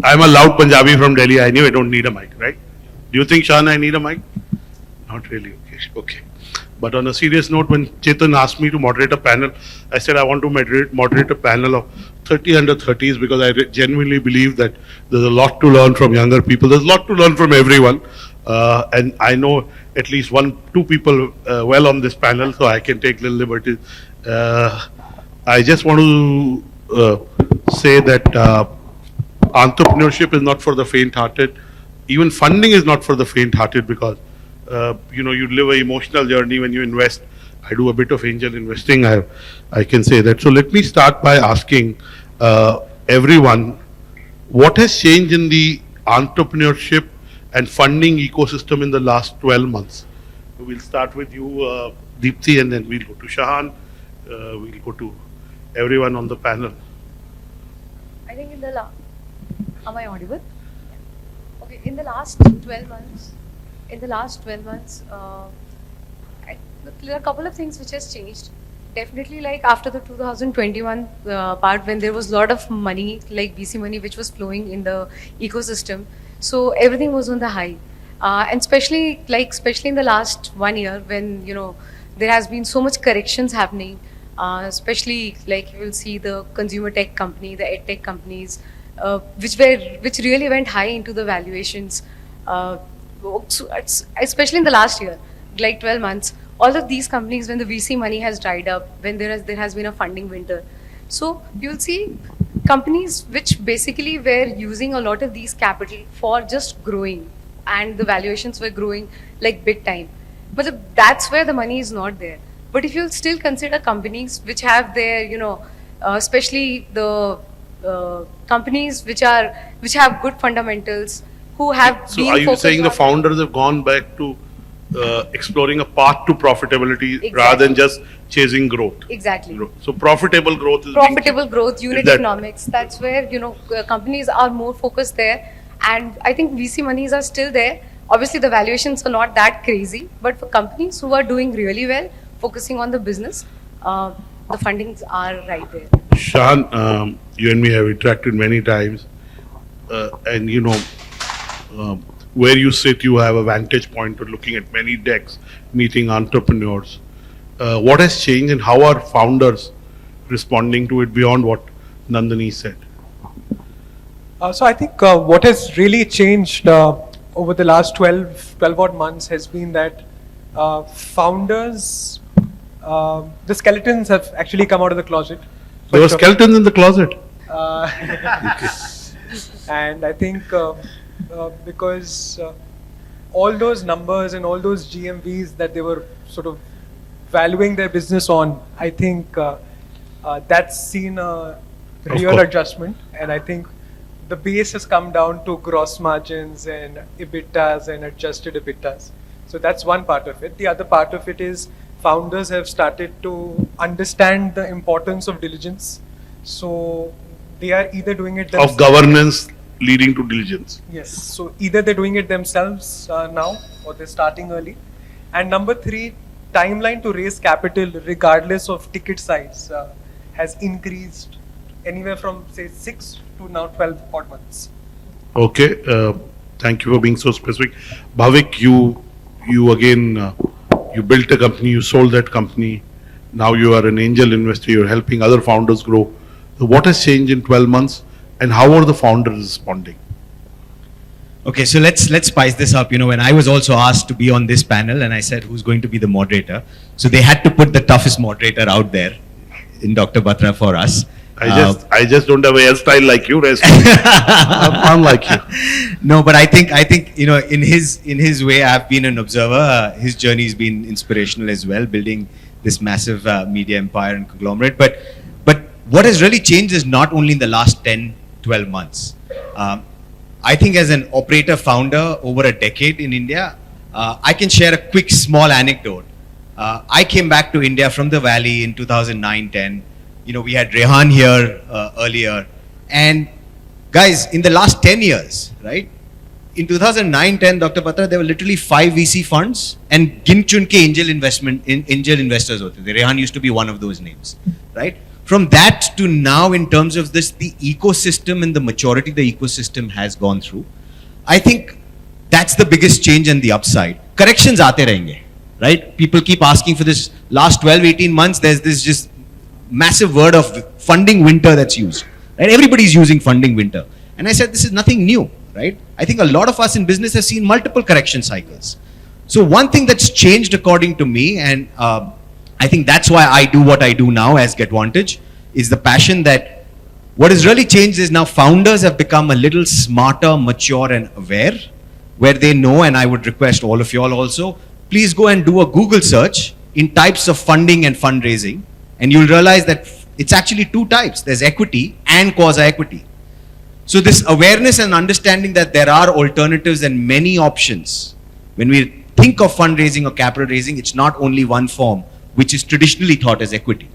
I'm a loud Punjabi from Delhi. I knew I don't need a mic, right? Do you think, Shahan, I need a mic? Not really. Okay. But on a serious note, when Chetan asked me to moderate a panel, I said I want to moderate a panel of 30 under 30s because I genuinely believe that there's a lot to learn from younger people. There's a lot to learn from everyone. And I know at least two people well on this panel, so I can take little liberties. I just want to say that entrepreneurship is not for the faint-hearted. Even funding is not for the faint-hearted because you live an emotional journey when you invest. I do a bit of angel investing. I can say that. So let me start by asking everyone, what has changed in the entrepreneurship and funding ecosystem in the last 12 months? We'll start with you, Deepti, and then we'll go to Shahan. We'll go to everyone on the panel. I think in the am I audible? Okay, in the last 12 months, there are a couple of things which has changed. Definitely, like after the 2021 part, when there was a lot of money, like VC money, which was flowing in the ecosystem, so everything was on the high. And especially in the last 1 year, when there has been so much corrections happening. Especially like you will see the consumer tech company, the ed tech companies, which really went high into the valuations. Especially in the last year, like 12 months, all of these companies, when the VC money has dried up, when there has been a funding winter, so you'll see companies which basically were using a lot of these capital for just growing, and the valuations were growing like big time. But that's where the money is not there. But if you still consider companies which have their, especially the companies which have good fundamentals, who have so are you saying the founders have gone back to exploring a path to profitability exactly. rather than just chasing growth? Exactly. So profitable growth is growth, unit economics. That's where companies are more focused there, and I think VC monies are still there. Obviously, the valuations are not that crazy, but for companies who are doing really well, focusing on the business, the fundings are right there. Shahan, you and me have interacted many times, and where you sit, you have a vantage point to looking at many decks, meeting entrepreneurs. What has changed and how are founders responding to it beyond what Nandini said? So I think what has really changed over the last 12 odd months has been that founders, the skeletons have actually come out of the closet. There were skeletons in the closet. And I think because all those numbers and all those GMVs that they were sort of valuing their business on, I think that's seen a real adjustment. And I think the base has come down to gross margins and EBITDAs and adjusted EBITDAs. So that's one part of it. The other part of it is founders have started to understand the importance of diligence. So they are either doing it themselves. Of governance leading to diligence. Yes. So either they're doing it themselves now, or they're starting early. And number 3, timeline to raise capital regardless of ticket size has increased anywhere from say 6 to now 12 odd months. Okay. Thank you for being so specific. Bhavik, you again, you built a company, you sold that company. Now you are an angel investor, you're helping other founders grow. So what has changed in 12 months and how are the founders responding? Okay, so let's spice this up. When I was also asked to be on this panel and I said, who's going to be the moderator? So they had to put the toughest moderator out there in Dr. Batra for us. I just don't have a hairstyle like you, I'm like you. No, but I think in his way, I've been an observer. His journey has been inspirational as well, building this massive media empire and conglomerate. But what has really changed is not only in the last 10-12 months. I think as an operator founder over a decade in India, I can share a quick small anecdote. I came back to India from the Valley in 2009-10. We had Rehan here earlier. And guys, in the last 10 years, right? In 2009-10, Dr. Batra, there were literally 5 VC funds and gin chun ke angel investors. Rehan used to be one of those names, right? from that to now, in terms of this, the ecosystem and the maturity the ecosystem has gone through, I think that's the biggest change and the upside. Corrections aate rahenge, right? People keep asking for this. Last 12, 18 months, there's this just massive word of funding winter that's used. Right? Everybody's using funding winter. And I said, this is nothing new, right? I think a lot of us in business have seen multiple correction cycles. So one thing that's changed according to me, and I think that's why I do what I do now as GetVantage, is the passion that what has really changed is now founders have become a little smarter, mature and aware, where they know, and I would request all of you all also, please go and do a Google search in types of funding and fundraising, and you'll realize that it's actually two types. There's equity and quasi-equity. So this awareness and understanding that there are alternatives and many options. When we think of fundraising or capital raising, it's not only one form, which is traditionally thought as equity.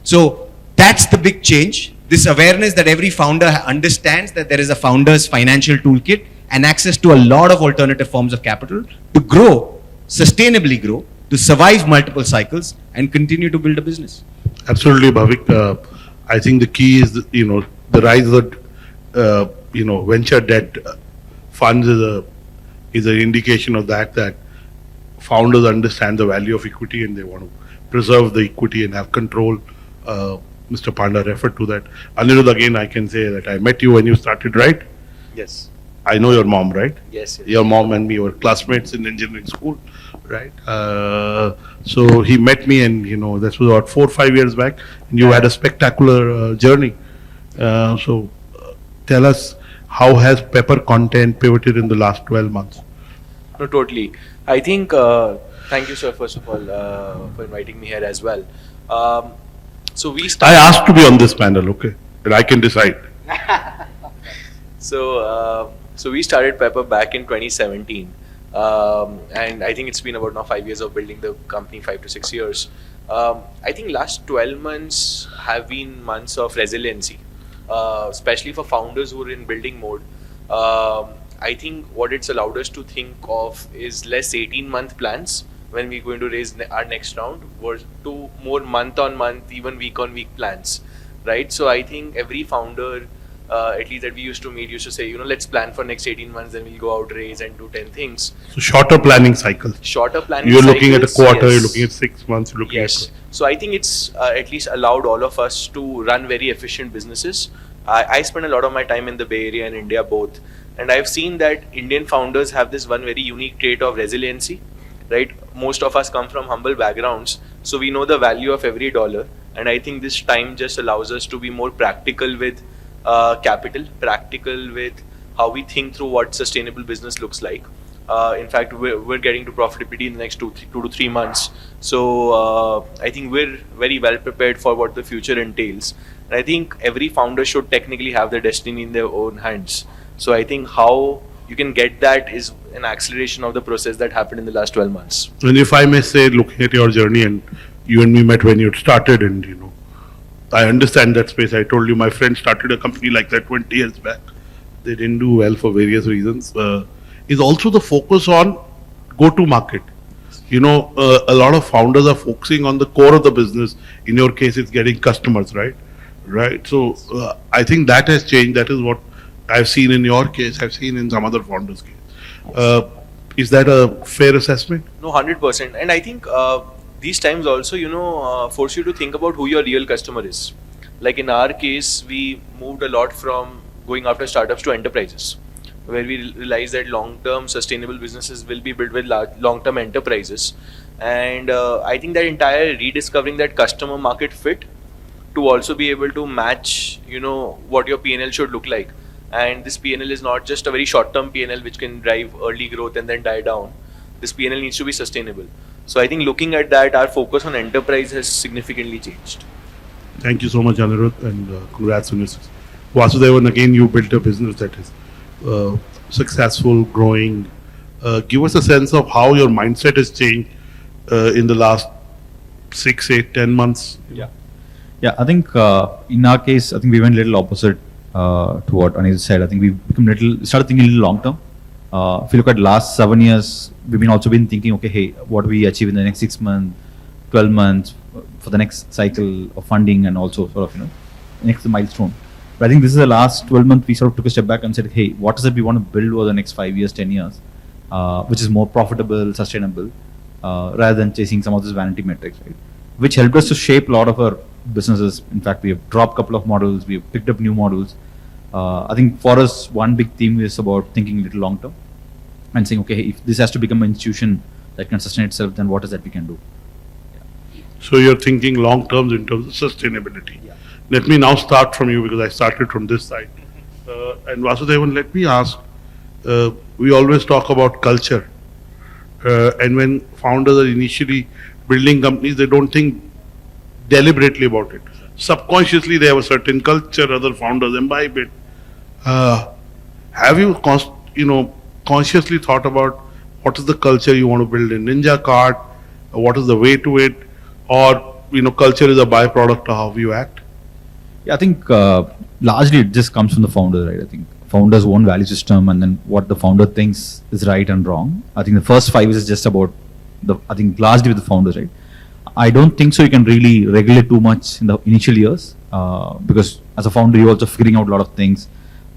So that's the big change. This awareness that every founder understands that there is a founder's financial toolkit and access to a lot of alternative forms of capital to grow, sustainably grow, to survive multiple cycles and continue to build a business. Absolutely, Bhavik. I think the key is, the rise of the, venture debt funds is an indication of that founders understand the value of equity and they want to preserve the equity and have control. Mr. Panda referred to that. Anirudh, again, I can say that I met you when you started, right? Yes. I know your mom, right? Yes. Your mom and me were classmates in engineering school, right? So he met me, and this was about 4 or 5 years back, and you had a spectacular journey. So tell us, how has Pepper content pivoted in the last 12 months? No, totally. I think, thank you, sir, first of all, for inviting me here as well. So we I started. asked to be on this panel, okay? And I can decide. So we started Pepper back in 2017. And I think it's been about now 5 years of building the company, 5 to 6 years. I think last 12 months have been months of resiliency, especially for founders who are in building mode. I think what it's allowed us to think of is less 18-month plans when we're going to raise our next round, or to more month-on-month, even week-on-week plans, right? So I think every founder, at least that we used to meet, used to say, let's plan for next 18 months, then we'll go out, raise and do 10 things. So shorter planning cycles. Shorter planning You're cycles. looking at a quarter, Yes. you're looking at 6 months, you're looking Yes. So I think it's at least allowed all of us to run very efficient businesses. I spend a lot of my time in the Bay Area and India both. And I've seen that Indian founders have this one very unique trait of resiliency, right? Most of us come from humble backgrounds, so we know the value of every dollar. And I think this time just allows us to be more practical with capital, practical with how we think through what sustainable business looks like. In fact, we're getting to profitability in the next 2 to 3 months. So I think we're very well prepared for what the future entails. And I think every founder should technically have their destiny in their own hands. So I think how you can get that is an acceleration of the process that happened in the last 12 months. And if I may say, looking at your journey, and you and me met when you started, and I understand that space. I told you my friend started a company like that 20 years back. They didn't do well for various reasons. Is also the focus on go-to-market. A lot of founders are focusing on the core of the business. In your case, it's getting customers, right? Right. So I think that has changed. That is what I've seen in your case. I've seen in some other founders' case. Is that a fair assessment? No, 100%. And I think these times also, force you to think about who your real customer is. Like in our case, we moved a lot from going after startups to enterprises, where we realized that long-term sustainable businesses will be built with long-term enterprises. And I think that entire rediscovering that customer market fit to also be able to match, what your P&L should look like. And this P&L is not just a very short-term P&L which can drive early growth and then die down. This P&L needs to be sustainable. So I think looking at that, our focus on enterprise has significantly changed. Thank you so much, Anirudh, and congrats on your success. Vasudevan, again, you built a business that is successful, growing. Give us a sense of how your mindset has changed in the last 6, 8, 10 months. Yeah, I think in our case, I think we went a little opposite to what Anirudh said. I think we started thinking a little long term. If you look at last 7 years, we've been thinking, okay, hey, what do we achieve in the next 6 months, 12 months, for the next cycle of funding and also sort of next milestone. But I think this is the last 12 months we sort of took a step back and said, hey, what is it we want to build over the next 5 years, 10 years, which is more profitable, sustainable, rather than chasing some of these vanity metrics, right? Which helped us to shape a lot of our businesses. In fact, we have dropped a couple of models, we have picked up new models. I think for us, one big theme is about thinking a little long term and saying, okay, if this has to become an institution that can sustain itself, then what is that we can do? So you're thinking long terms in terms of sustainability. Yeah. Let me now start from you because I started from this side. And Vasudevan, let me ask, we always talk about culture. And when founders are initially building companies, they don't think deliberately about it. Subconsciously, they have a certain culture, other founders imbibe it. Have you consciously thought about what is the culture you want to build in Ninjacart? What is the way to it? Or, culture is a byproduct of how you act? Yeah, I think largely it just comes from the founders, right? I think founders' own value system and then what the founder thinks is right and wrong. I think the first 5 years is just about largely with the founders, right? I don't think so you can really regulate too much in the initial years because as a founder, you're also figuring out a lot of things.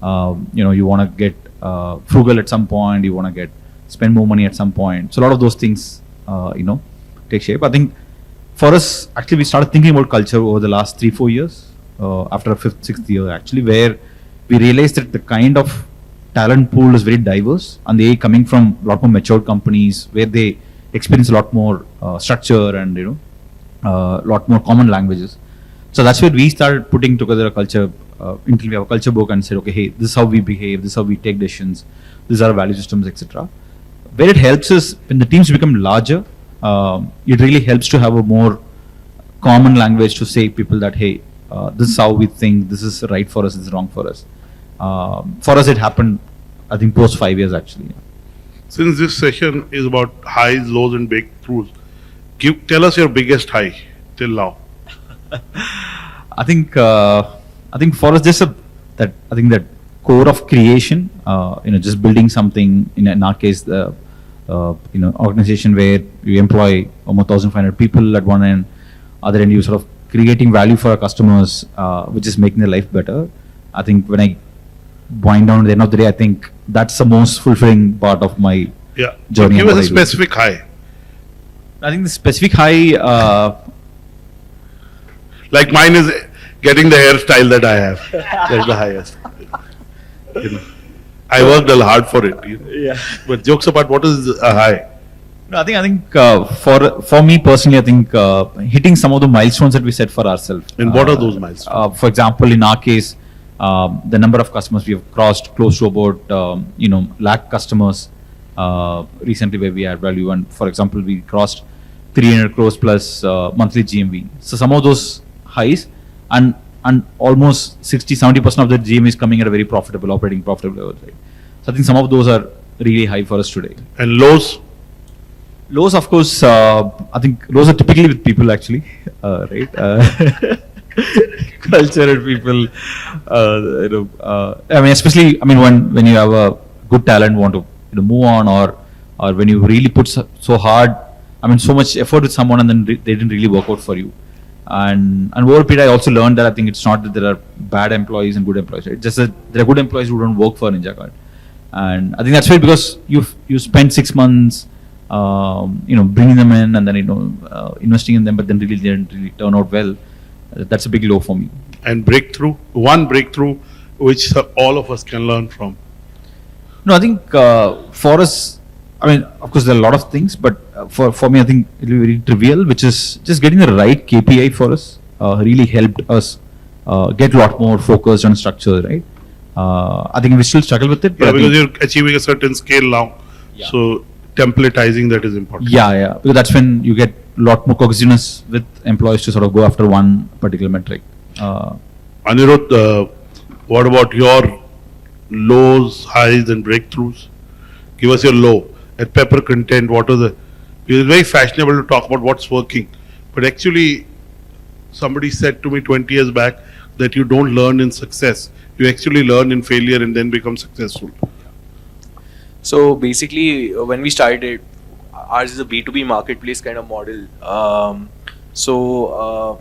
You want to get frugal at some point, you want to spend more money at some point. So a lot of those things, take shape. I think for us, actually, we started thinking about culture over the last 3-4 years, after a 5th, 6th year, actually, where we realized that the kind of talent pool is very diverse and they coming from a lot more mature companies where they experience a lot more structure and, a lot more common languages. So that's where we started putting together a culture, until we have a culture book and said, okay, hey, this is how we behave, this is how we take decisions, these are our value systems, etc. Where it helps is when the teams become larger, it really helps to have a more common language to say people that, hey, this is how we think, this is right for us, this is wrong for us. For us, it happened, I think, post 5 years actually. Since this session is about highs, lows, and breakthroughs, tell us your biggest high till now. I think for us, just that core of creation, just building something. In our case, the organization where we employ almost 1,500 people at one end, other end you sort of creating value for our customers, which is making their life better. I think when I wind down at the end of the day, I think that's the most fulfilling part of my journey. Give us a specific high. I think the specific high, like mine is getting the hairstyle that I have. That's the highest. I worked a lot hard for it. Yeah. But jokes apart, what is a high? No, I think for me personally, I think hitting some of the milestones that we set for ourselves. And what are those milestones? For example, in our case, the number of customers we have crossed close to about lakh customers recently where we add value. And for example, we crossed 300 crores plus monthly GMV. So some of those highs and almost 60-70% of the GMV is coming at a very operating profitable level. Right? So I think some of those are really high for us today. And lows? Lows, of course, I think lows are typically with people actually, right? Culture and people, especially, when you have a good talent, want to move on, or when you really put so hard, so much effort with someone and then they didn't really work out for you. And over a period, I also learned that I think it's not that there are bad employees and good employees, right? Just that there are good employees who don't work for Ninjacart. And I think that's why, because you spend 6 months, bringing them in and then, investing in them, but then really didn't really turn out well. That's a big low for me. And one breakthrough which all of us can learn from. No, I think for us, of course there are a lot of things, but for me, I think it will be very trivial, which is just getting the right KPI for us really helped us get a lot more focused on structure, right? I think we still struggle with it. But because you're achieving a certain scale now. Yeah. So templatizing that is important. Yeah. Because that's when you get a lot more cohesiveness with employees to sort of go after one particular metric. Anirudh, what about your lows, highs, and breakthroughs? Give us your low. At Pepper Content, what are the... It's very fashionable to talk about what's working. But actually, somebody said to me 20 years back that you don't learn in success. You actually learn in failure and then become successful. So basically, when we started, ours is a B2B marketplace kind of model. So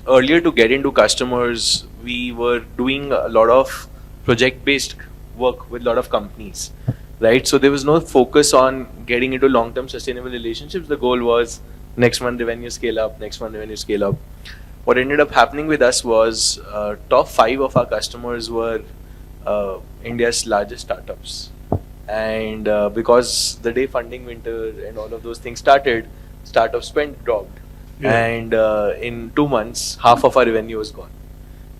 earlier, to get into customers, we were doing a lot of project-based work with a lot of companies, right? So there was no focus on getting into long-term sustainable relationships. The goal was next month revenue scale up, next month revenue scale up. What ended up happening with us was top 5 of our customers were India's largest startups. And because the day funding winter and all of those things started, startup spend dropped. Yeah. And in 2 months, half of our revenue was gone.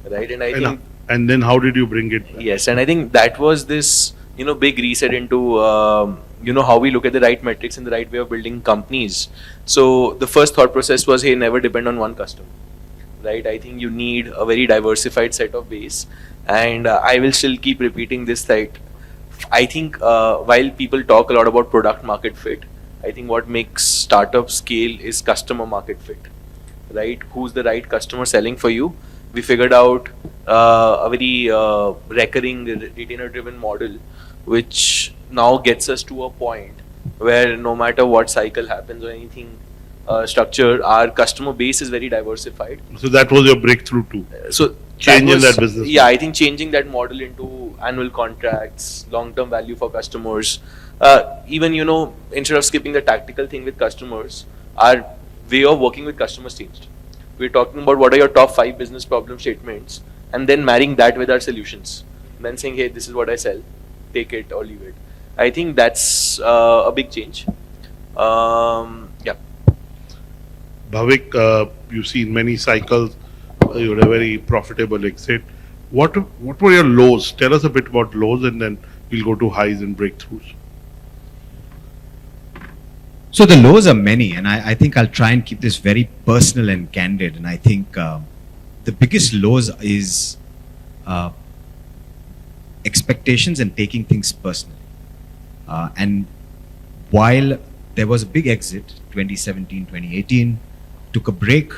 Right? And I think And then how did you bring it back? yes, and I think that was this, big reset into, how we look at the right metrics and the right way of building companies. So the first thought process was, hey, never depend on one customer, right? I think you need a very diversified set of base, and I will still keep repeating this, that I think while people talk a lot about product market fit, I think what makes startup scale is customer market fit, right? Who's the right customer selling for you? We figured out a very recurring retainer-driven model, which now gets us to a point where no matter what cycle happens or anything structure, our customer base is very diversified. So that was your breakthrough too. So Change in that business Yeah, model. I think changing that model into annual contracts, long-term value for customers. Even instead of skipping the tactical thing with customers, our way of working with customers changed. We're talking about what are your top 5 business problem statements, and then marrying that with our solutions. Then saying, hey, this is what I sell, take it or leave it. I think that's a big change. Yeah. Bhavik, you've seen many cycles. You had a very profitable exit. What were your lows? Tell us a bit about lows, and then we'll go to highs and breakthroughs. So the lows are many, and I think I'll try and keep this very personal and candid. And I think the biggest lows is expectations and taking things personally. And while there was a big exit, 2017, 2018, took a break.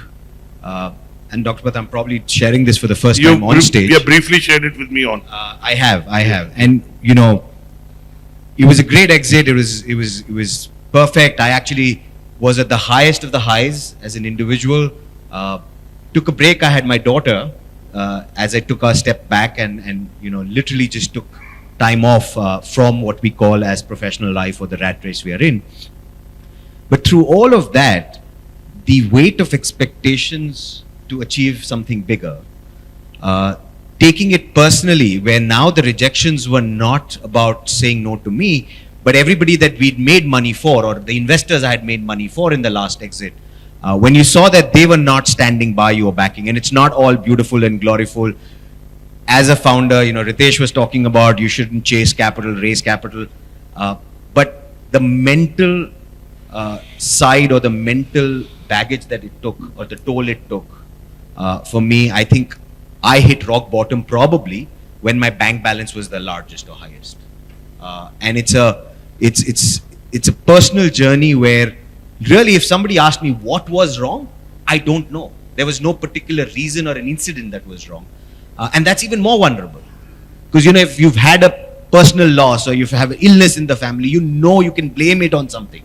And Dr. Batra, I'm probably sharing this for the first time on stage. You briefly shared it with me on. I have. And it was a great exit. It was perfect. I actually was at the highest of the highs as an individual. Took a break. I had my daughter as I took a step back and literally just took time off from what we call as professional life or the rat race we are in. But through all of that, the weight of expectations to achieve something bigger, taking it personally, where now the rejections were not about saying no to me, but everybody that we'd made money for, or the investors I had made money for in the last exit, when you saw that they were not standing by you or backing, and it's not all beautiful and gloriful. As a founder, Ritesh was talking about you shouldn't chase capital, raise capital, but the mental side or the mental baggage that it took or the toll it took, for me, I think I hit rock bottom probably when my bank balance was the largest or highest. And it's a personal journey where really if somebody asked me what was wrong, I don't know. There was no particular reason or an incident that was wrong. And that's even more vulnerable. Because if you've had a personal loss or you have an illness in the family, you can blame it on something.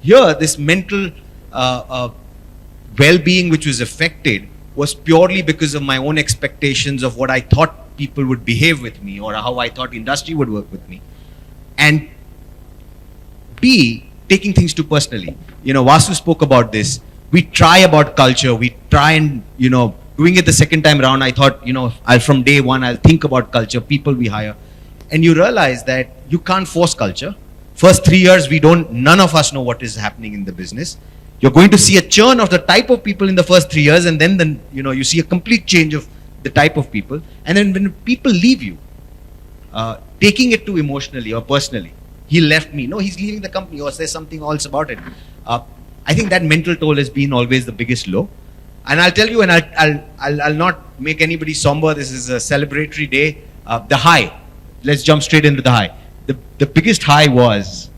Here, this mental well-being which was affected was purely because of my own expectations of what I thought people would behave with me or how I thought industry would work with me. And B, taking things too personally. Vasu spoke about this. We try about culture. We try and, doing it the second time around, I thought, from day one, I'll think about culture, people we hire. And you realize that you can't force culture. First 3 years, none of us know what is happening in the business. You're going to see a churn of the type of people in the first 3 years, and then you see a complete change of the type of people. And then when people leave you, taking it too emotionally or personally, he left me. No, he's leaving the company, or there's something else about it. I think that mental toll has been always the biggest low. And I'll tell you, and I'll not make anybody somber. This is a celebratory day. The high. Let's jump straight into the high. The biggest high was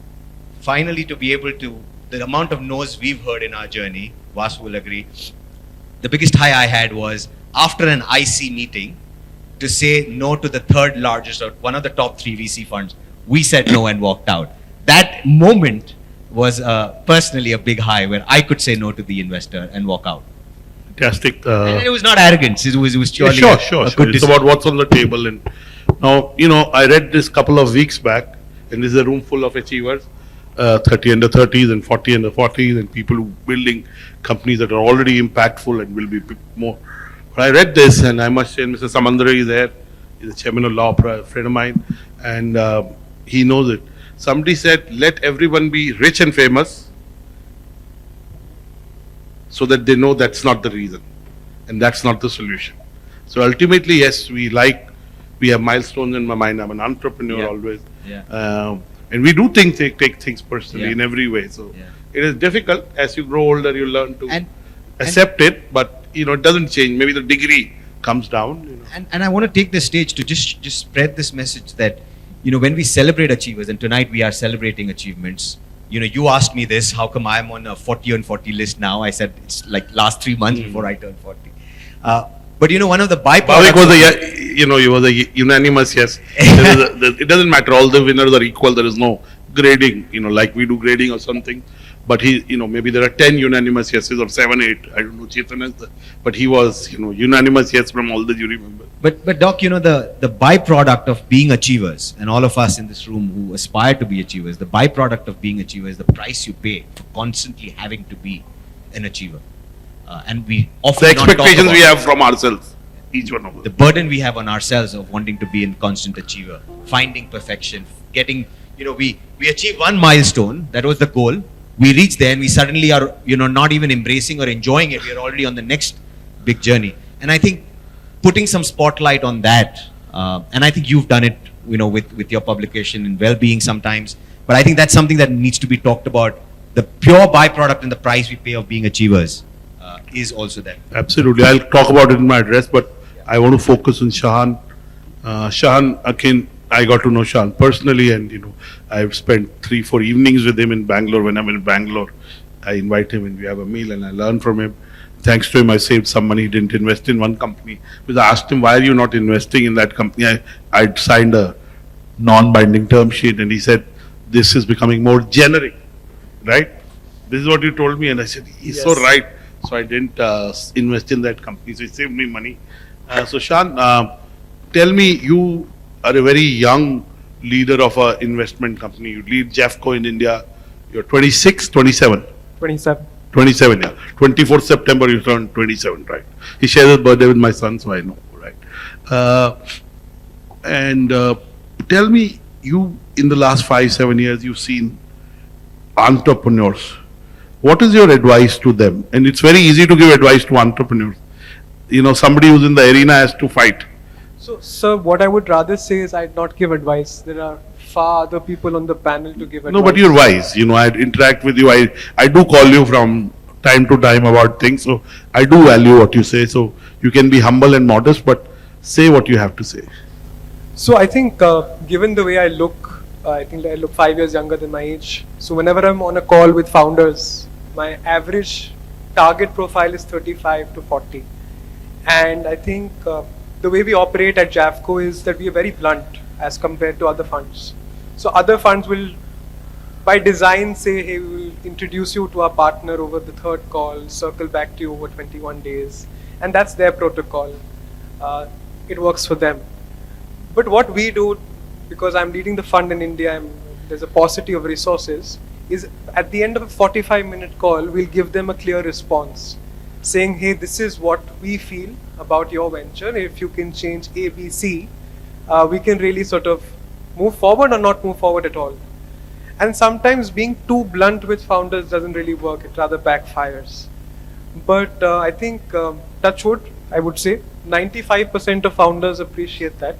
finally to be able to, the amount of no's we've heard in our journey, Vasu will agree. The biggest high I had was after an IC meeting to say no to the third largest or one of the top 3 VC funds. We said no and walked out. That moment was personally a big high where I could say no to the investor and walk out. Fantastic. And it was not arrogance. It was Yeah, purely sure. a good It's decision. about what's on the table. And now, I read this couple of weeks back, and this is a room full of achievers, 30 under 30s and 40 under 40s, and people who building companies that are already impactful and will be more. But I read this, and I must say, Mr. Samandra is there. He's a chairman of law, a friend of mine, and he knows it. Somebody said, let everyone be rich and famous so that they know that's not the reason and that's not the solution. So ultimately, yes, we have milestones in my mind. I'm an entrepreneur Yeah. always. Yeah. And we do take things personally Yeah. in every way. So Yeah. it is difficult. As you grow older, you learn to And- accept it, but it doesn't change. Maybe the degree comes down. And I want to take this stage to just spread this message that, when we celebrate achievers, and tonight we are celebrating achievements. You asked me this, how come I'm on a 40 on 40 list now? I said it's like last 3 months before I turned 40. But one of the byproducts. Bhavik was he was a unanimous yes. It doesn't matter. All the winners are equal. There is no grading, like we do grading or something. But he, maybe there are 10 unanimous yeses or 7, 8. I don't know, Chetan is but he was, unanimous yes from all the jury members. But Doc, the byproduct of being achievers, and all of us in this room who aspire to be achievers, the byproduct of being achievers, the price you pay for constantly having to be an achiever. And we often The not talk expectations we about have from ourselves, each one of the us. burden we have on ourselves of wanting to be a constant achiever, finding perfection, getting, we achieve one milestone, that was the goal. We reach there and we suddenly are, not even embracing or enjoying it. We are already on the next big journey. And I think putting some spotlight on that, and I think you've done it, with your publication and well-being sometimes. But I think that's something that needs to be talked about. The pure byproduct and the price we pay of being achievers is also there. Absolutely. I'll talk about it in my address, but I want to focus on Shahan. Shahan, again, I got to know Shahan personally, and I've spent 3-4 evenings with him in Bangalore. When I'm in Bangalore, I invite him and we have a meal and I learn from him. Thanks to him, I saved some money. He didn't invest in one company. Because I asked him, why are you not investing in that company? I'd signed a non-binding term sheet, and he said, this is becoming more generic, right? This is what you told me, and I said, he's so Yes. right. So I didn't invest in that company. So it saved me money. So Shahan, tell me, you are a very young leader of an investment company. You lead JAFCO in India. You're 26, 27? 27. 27, yeah. 24th September, you turned 27, right? He shares his birthday with my son, so I know, right? Tell me, you, in the last 5-7 years, you've seen entrepreneurs. What is your advice to them? And it's very easy to give advice to entrepreneurs. Somebody who's in the arena has to fight. So, sir, what I would rather say is I'd not give advice. There are far other people on the panel to give advice. No, but you're wise. I interact with you. I do call you from time to time about things. So I do value what you say. So you can be humble and modest, but say what you have to say. So I think, given the way I look, I think I look 5 years younger than my age. So whenever I'm on a call with founders, my average target profile is 35 to 40. And I think the way we operate at JAFCO is that we are very blunt as compared to other funds. So other funds will, by design, say, hey, we will introduce you to our partner over the third call, circle back to you over 21 days. And that's their protocol. It works for them. But what we do, because I'm leading the fund in India, there's a paucity of resources, is at the end of a 45-minute call, we'll give them a clear response, saying, hey, this is what we feel about your venture. If you can change A, B, C, we can really sort of move forward or not move forward at all. And sometimes being too blunt with founders doesn't really work. It rather backfires. But I think, touch wood, I would say, 95% of founders appreciate that.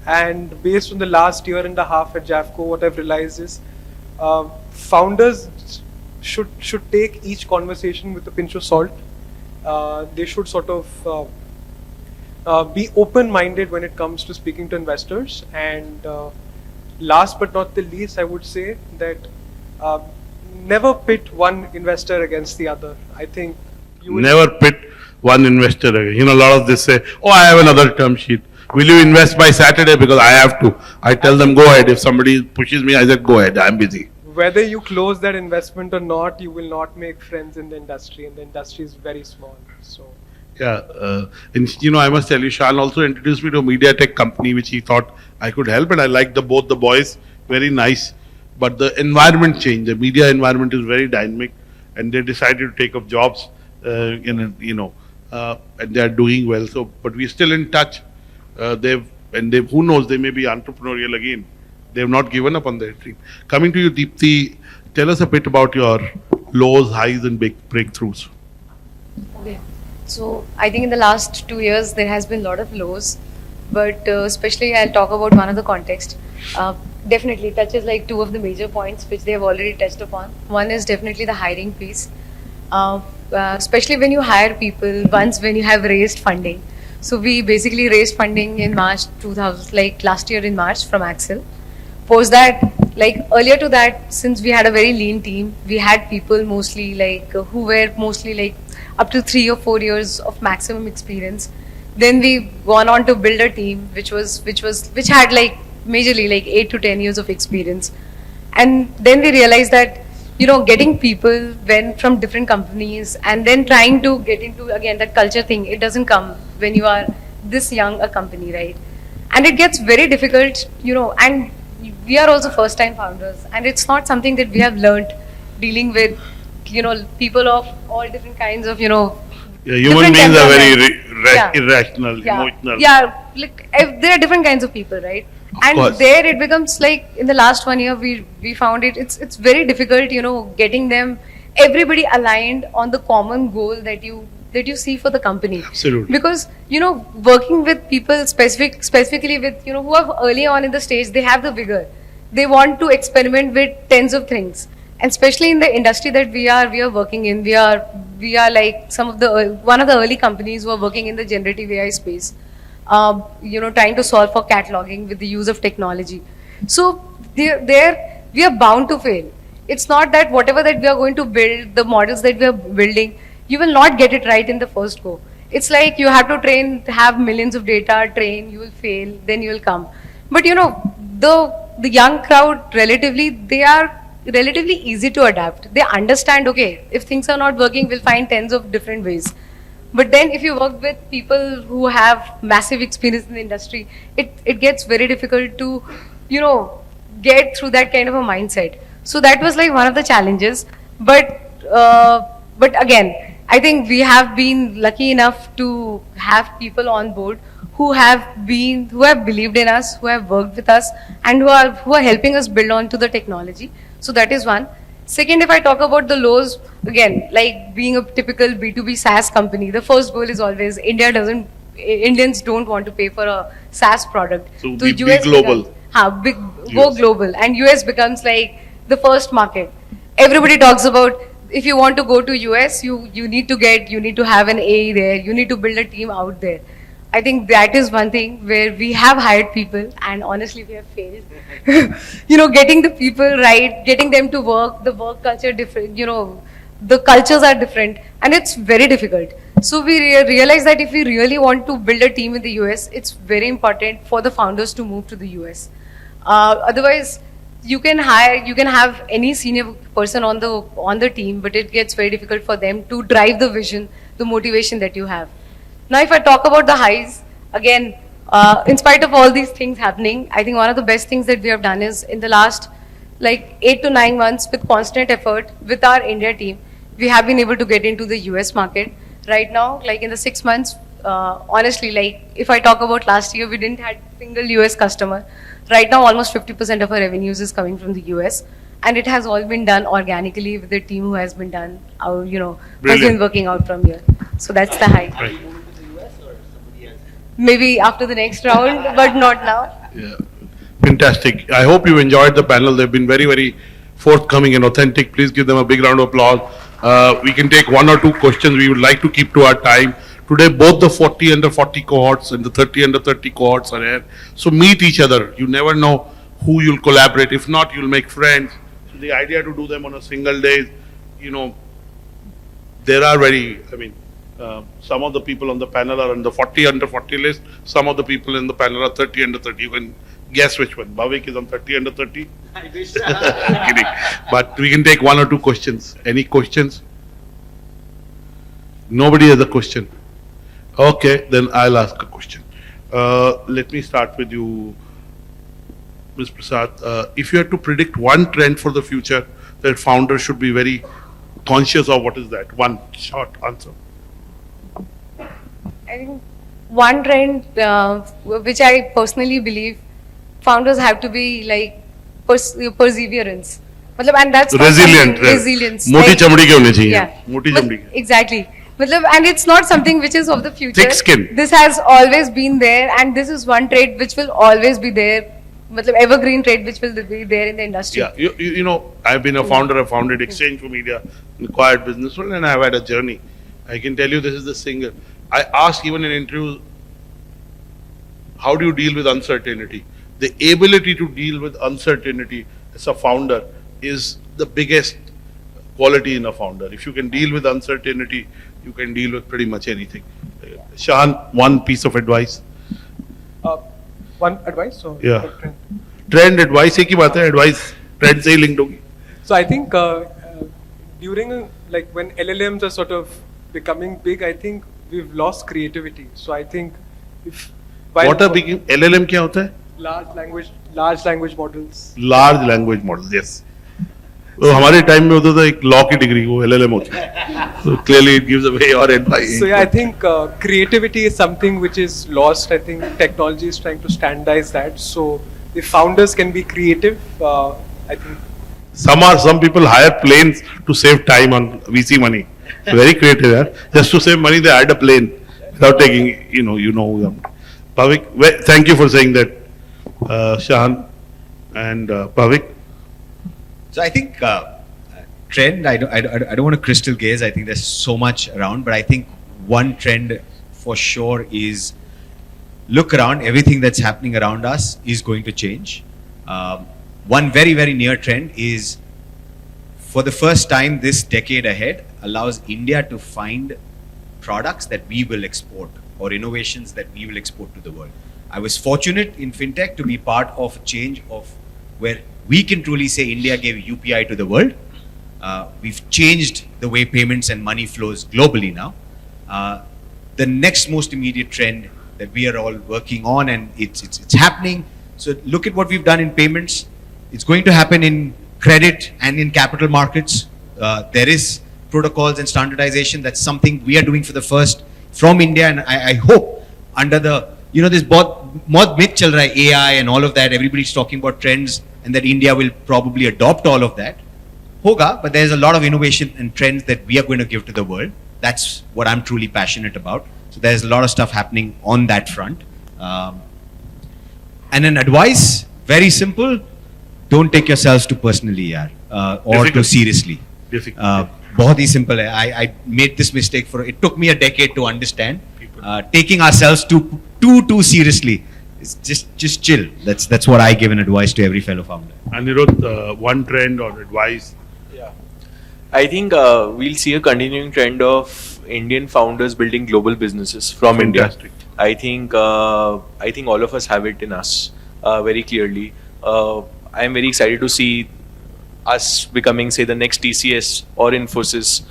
And based on the last year and a half at JAFCO, what I've realized is founders should take each conversation with a pinch of salt. They should sort of be open-minded when it comes to speaking to investors. And last but not the least, I would say that never pit one investor against the other. I think you will Never pit one investor again. A lot of this say, oh, I have another term sheet. Will you invest by Saturday? Because I have to. I tell them, go ahead. If somebody pushes me, I said, go ahead. I'm busy. whether you close that investment or not, you will not make friends in the industry, and the industry is very small. So. Yeah, and I must tell you, Shahan also introduced me to a media tech company which he thought I could help, and I liked both the boys, very nice. But the environment changed. The media environment is very dynamic, and they decided to take up jobs, and they are doing well. So, but we're still in touch. Who knows, they may be entrepreneurial again. They have not given up on their dream. Coming to you, Deepti, tell us a bit about your lows, highs, and big breakthroughs. Okay. So I think in the last 2 years there has been a lot of lows, but especially I'll talk about one of the context. Definitely touches like two of the major points which they have already touched upon. One is definitely the hiring piece, especially when you hire people once when you have raised funding. So we basically raised funding in March 2000, like last year in March from Axel. Post that, like earlier to that, since we had a very lean team, we had people mostly like who were mostly like up to 3 or 4 years of maximum experience. Then we gone on to build a team which had like majorly like 8 to 10 years of experience. And then we realized that getting people from different companies and then trying to get into again that culture thing, it doesn't come when you are this young a company, right? And it gets very difficult, and we are also first time founders, and it's not something that we have learned dealing with people of all different kinds of human beings are very irrational, emotional. Yeah, like there are different kinds of people, right? And there it becomes like in the last 1 year we found it's very difficult, getting everybody aligned on the common goal that you see for the company. Absolutely. Because working with people specifically with who are early on in the stage, they have the vigor. They want to experiment with tens of things, and especially in the industry that we are working in, we are like one of the early companies who are working in the generative AI space. Trying to solve for cataloging with the use of technology. So there we are bound to fail. It's not that whatever that we are going to build, the models that we are building, you will not get it right in the first go. It's like you have to have millions of data, train, you will fail, then you will come. But the young crowd they are relatively easy to adapt. They understand, okay, if things are not working, we'll find tens of different ways. But then if you work with people who have massive experience in the industry, it gets very difficult to, get through that kind of a mindset. So that was like one of the challenges. But again, I think we have been lucky enough to have people on board who have believed in us, who have worked with us, and who are helping us build on to the technology. So that is one. Second, if I talk about the lows, again, like being a typical B2B SaaS company, the first goal is always Indians don't want to pay for a SaaS product. So be global. Go global. And US becomes like the first market. Everybody talks about if you want to go to US, you need to have an AE there, you need to build a team out there. I think that is one thing where we have hired people and honestly we have failed. Getting the people right, getting them to work, the work culture different, the cultures are different and it's very difficult. So we realize that if we really want to build a team in the US, it's very important for the founders to move to the US. Otherwise, you can have any senior person on the team, but it gets very difficult for them to drive the vision, the motivation that you have. Now, if I talk about the highs, again, in spite of all these things happening, I think one of the best things that we have done is in the last like 8 to 9 months with constant effort with our India team, we have been able to get into the US market. Right now, like in the 6 months, honestly, like if I talk about last year, we didn't have a single US customer. Right now, almost 50% of our revenues is coming from the US. And it has all been done organically with the team who has been done, has been working out from here. So that's the high. Right. Maybe after the next round, but not now. Yeah, fantastic. I hope you enjoyed the panel. They've been very, very forthcoming and authentic. Please give them a big round of applause. We can take 1 or 2 questions. We would like to keep to our time. Today, both the 40 under 40 cohorts and the 30 under 30 cohorts are here. So meet each other. You never know who you'll collaborate. If not, you'll make friends. So the idea to do them on a single day, there are some of the people on the panel are on the 40 under 40 list. Some of the people in the panel are 30 under 30. You can Guess which one? Bhavik is on 30 under 30? I wish. Kidding. But we can take 1 or 2 questions. Any questions? Nobody has a question. Okay, then I'll ask a question. Let me start with you, Ms. Prasad. If you had to predict one trend for the future that founders should be very conscious of, what is that? One short answer. I think one trend which I personally believe founders have to be like perseverance. And that's not Resilient. something- resilience. मोटी like- चमड़ी के होने चाहिए. Yeah. मोटी But- चमड़ी के. Exactly. And it's not something which is of the future. Thick skin. This has always been there, and this is one trait which will always be there. Evergreen trait which will be there in the industry. Yeah, you know, I've been a founder. I founded Exchange for Media, acquired Businessworld, and I've had a journey. I can tell you this is the single. I asked even in interviews, how do you deal with uncertainty? The ability to deal with uncertainty as a founder is the biggest quality in a founder. If you can deal with uncertainty, you can deal with pretty much anything. Shahan, one piece of advice. One advice? So, Yeah. Trend advice एक ही बात है, advice trend से ही linked होगी. So I think during like when LLMs are sort of becoming big, I think we've lost creativity. So I think if What are big LLM क्या होता है? large language models. Large language models, yes. तो हमारे time में होता था एक law की डिग्री, वो LLM होती है. So clearly it gives away your advice. So yeah, I think creativity is something which is lost. I think technology is trying to standardize that. So if founders can be creative, I think. Some people hire planes to save time on VC money. Very creative, yeah. Just to save money, they hired a plane without taking, you know. Bhavik, thank you for saying that, Shahan and Bhavik. So I think trend. I don't want to crystal gaze. I think there's so much around, but I think one trend for sure is look around. Everything that's happening around us is going to change. One very very near trend is, for the first time this decade ahead, allows India to find products that we will export or innovations that we will export to the world. I was fortunate in fintech to be part of a change of where we can truly say India gave UPI to the world. We've changed the way payments and money flows globally now. The next most immediate trend that we are all working on, and it's happening. So look at what we've done in payments. It's going to happen in credit and in capital markets. There is protocols and standardization. That's something we are doing for the first from India, and I hope under the this बहुत myth चल रहा है, AI and all of that. Everybody's talking about trends and that India will probably adopt all of that. Hoga, but there's a lot of innovation and trends that we are going to give to the world. That's what I'm truly passionate about. So there's a lot of stuff happening on that front. And an advice, very simple: don't take yourselves too personally, yaar, or too seriously. बहुत ही simple है. I made this mistake it took me a decade to understand. Taking ourselves too seriously. It's just chill. That's what I give an advice to every fellow founder. Anirudh, one trend or advice? Yeah, I think we'll see a continuing trend of Indian founders building global businesses from Fantastic. India. I think all of us have it in us very clearly. I am very excited to see us becoming, say, the next TCS or Infosys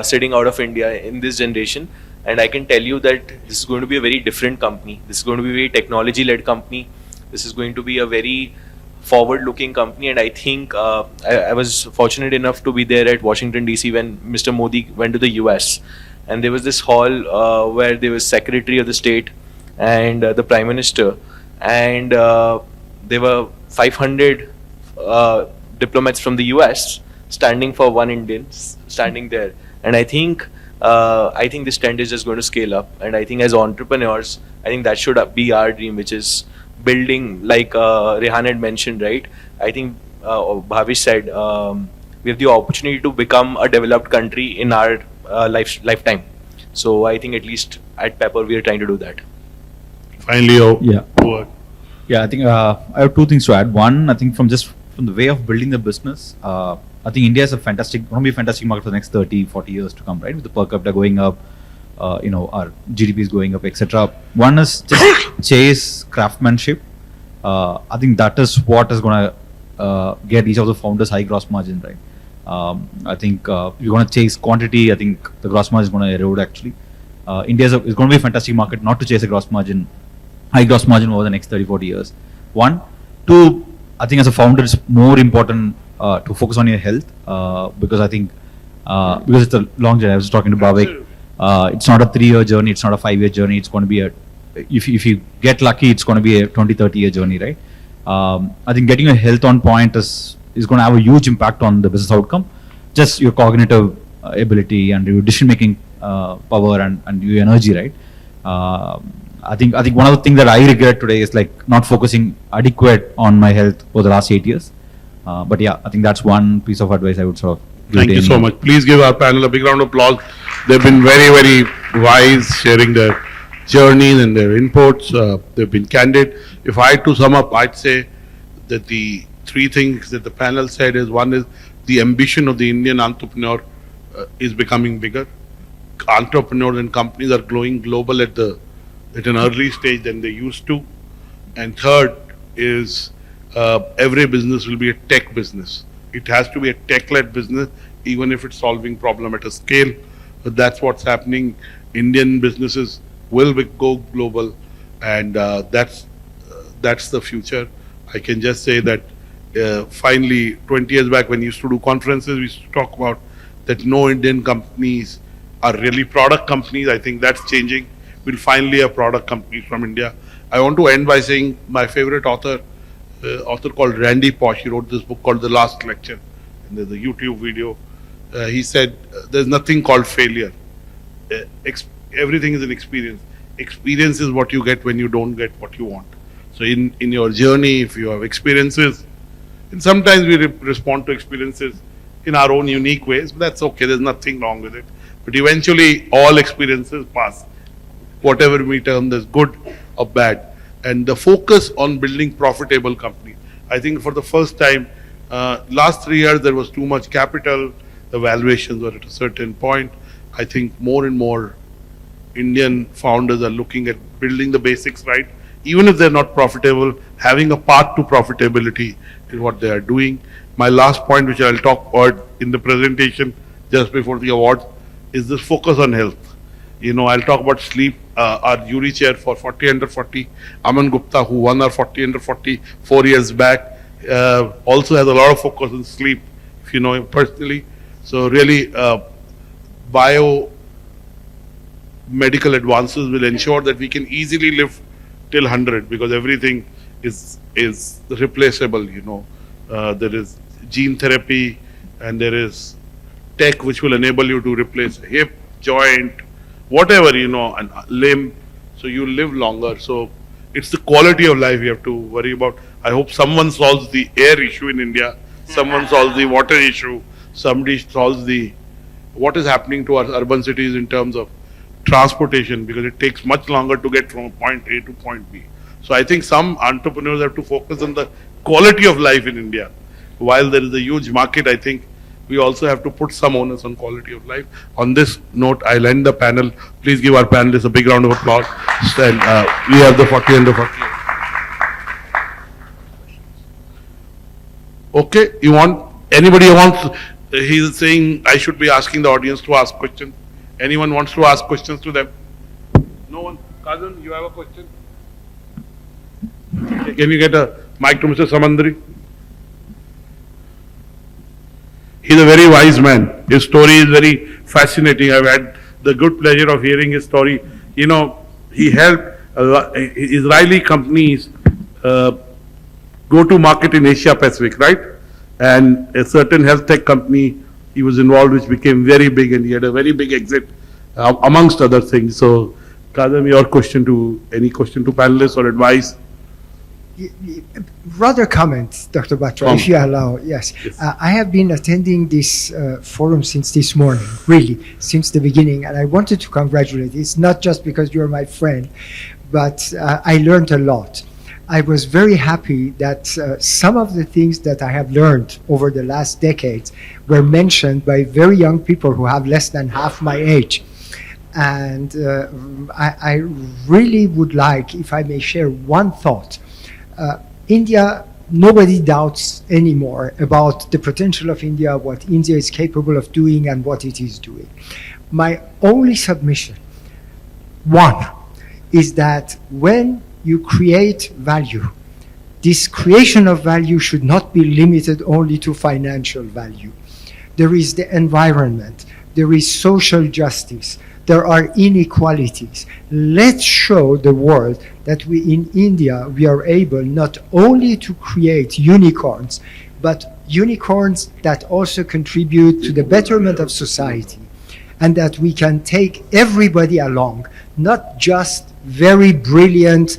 sitting out of India in this generation. And I can tell you that this is going to be a very different company. This is going to be a very technology-led company. This is going to be a very forward-looking company. And I think I was fortunate enough to be there at Washington, D.C. when Mr. Modi went to the US. And there was this hall where there was Secretary of the State and the Prime Minister. And there were 500 diplomats from the US standing for one Indian standing there. And I think this trend is just going to scale up, and I think as entrepreneurs, I think that should be our dream, which is building, like Rehan had mentioned, right? I think Bhavish said we have the opportunity to become a developed country in our lifetime. So I think at least at Pepper we are trying to do that. Finally, I think I have two things to add. One, I think from the way of building the business, I think India is going to be a fantastic market for the next 30, 40 years to come, right? With the per capita going up, our GDP is going up, etc. One is just chase craftsmanship I think that is what is going to get each of the founders high gross margin, right? I think you're going to chase quantity. I think the gross margin is going to erode actually. India is going to be a fantastic market not to chase a gross margin, high gross margin over the next 30-40 years. One. Two, I think as a founder, it's more important to focus on your health because I think because it's a long journey. I was talking to Bhavik. It's not a 3-year journey. It's not a 5-year journey. It's going to be if you get lucky, it's going to be a 20-30-year journey, right? I think getting your health on point is going to have a huge impact on the business outcome. Just your cognitive ability and your decision-making power and your energy, right? I think one of the things that I regret today is like not focusing adequate on my health over the last 8 years. But yeah, I think that's one piece of advice I would sort of give. Thank you so much. Please give our panel a big round of applause. They've been very, very wise, sharing their journeys and their inputs. They've been candid. If I had to sum up, I'd say that the 3 things that the panel said is, one is the ambition of the Indian entrepreneur is becoming bigger. Entrepreneurs and companies are growing global at an early stage than they used to. And third is every business will be a tech business. It has to be a tech-led business, even if it's solving problem at a scale. But that's what's happening. Indian businesses will go global, and that's the future. I can just say that finally, 20 years back when we used to do conferences, we used to talk about that no Indian companies are really product companies. I think that's changing. We'll finally have product companies from India. I want to end by saying my favorite author called Randy Pausch. He wrote this book called The Last Lecture, and there's a YouTube video. He said there's nothing called failure. Everything is an experience. Experience is what you get when you don't get what you want. So in your journey, if you have experiences, and sometimes we respond to experiences in our own unique ways, but that's okay. There's nothing wrong with it. But eventually, all experiences pass. Whatever we term as good or bad. And the focus on building profitable companies. I think for the first time, last 3 years, there was too much capital. The valuations were at a certain point. I think more and more Indian founders are looking at building the basics right. Even if they're not profitable, having a path to profitability is what they are doing. My last point, which I'll talk about in the presentation just before the awards, is this focus on health. I'll talk about sleep. Our jury chair for 40 under 40, Aman Gupta, who won our 40 under 40 4 years back, also has a lot of focus on sleep, if you know him personally. So really, biomedical advances will ensure that we can easily live till 100 because everything is replaceable. There is gene therapy and there is tech which will enable you to replace a hip, joint, whatever, and limb, so you live longer. So it's the quality of life you have to worry about. I hope someone solves the air issue in India, someone solves the water issue, somebody solves what is happening to our urban cities in terms of transportation, because it takes much longer to get from point A to point B. So I think some entrepreneurs have to focus on the quality of life in India. While there is a huge market, I think we also have to put some onus on quality of life. On this note, I'll end the panel. Please give our panelists a big round of applause. And we have the 40 under 40. Okay, anybody who wants, he's saying I should be asking the audience to ask questions. Anyone wants to ask questions to them? No one? Kazan, you have a question? Okay, can you get a mic to Mr. Samandri? He's a very wise man. His story is very fascinating. I've had the good pleasure of hearing his story. He helped Israeli companies go to market in Asia Pacific, right? And a certain health tech company he was involved, which became very big, and he had a very big exit, amongst other things. So, Kazam, your question any question to panelists or advice? Rather comments, Dr. Batra, if you allow. Yes. I have been attending this forum since this morning, really, since the beginning, and I wanted to congratulate. It's not just because you're my friend, but I learned a lot. I was very happy that some of the things that I have learned over the last decades were mentioned by very young people who have less than half my age. And I really would like, if I may share one thought, India, nobody doubts anymore about the potential of India, what India is capable of doing and what it is doing. My only submission, one, is that when you create value, this creation of value should not be limited only to financial value. There is the environment, there is social justice, there are inequalities. Let's show the world that we in India, we are able not only to create unicorns, but unicorns that also contribute to the betterment of society, and that we can take everybody along, not just very brilliant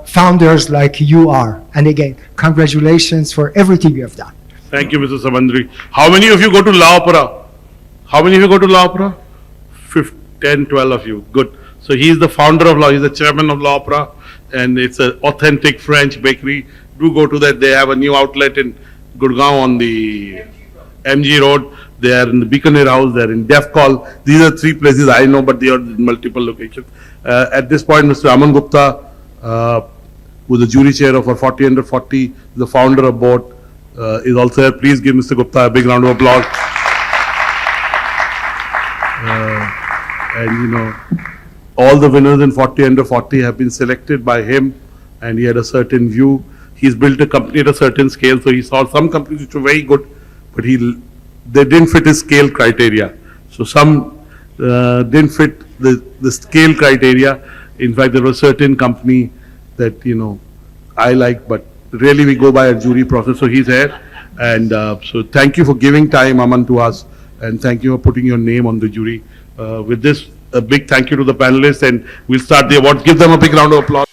founders like you are. And again, congratulations for everything you have done. Thank you, Mr. Samandri. How many of you go to La Opera? How many of you go to La Opera? 10, 12 of you. Good. So he is the founder of La, he's the chairman of La Opera, and it's an authentic French bakery. Do go to that. They have a new outlet in Gurgaon on the MG Road. They are in the Bikaner House. They are in JAFCO. These are three places I know, but they are in multiple locations. At this point, Mr. Aman Gupta, who is the jury chair of our 40 under 40, the founder of board, is also here. Please give Mr. Gupta a big round of applause. And you know, all the winners in 40 under 40 have been selected by him, and he had a certain view. He's built a company at a certain scale, so he saw some companies which were very good, but they didn't fit his scale criteria. So some didn't fit the scale criteria. In fact, there was a certain company that, you know, I like, but really we go by a jury process. So he's here, and so thank you for giving time, Aman, to us, and thank you for putting your name on the jury. With this, a big thank you to the panelists, and we'll start the awards. Give them a big round of applause.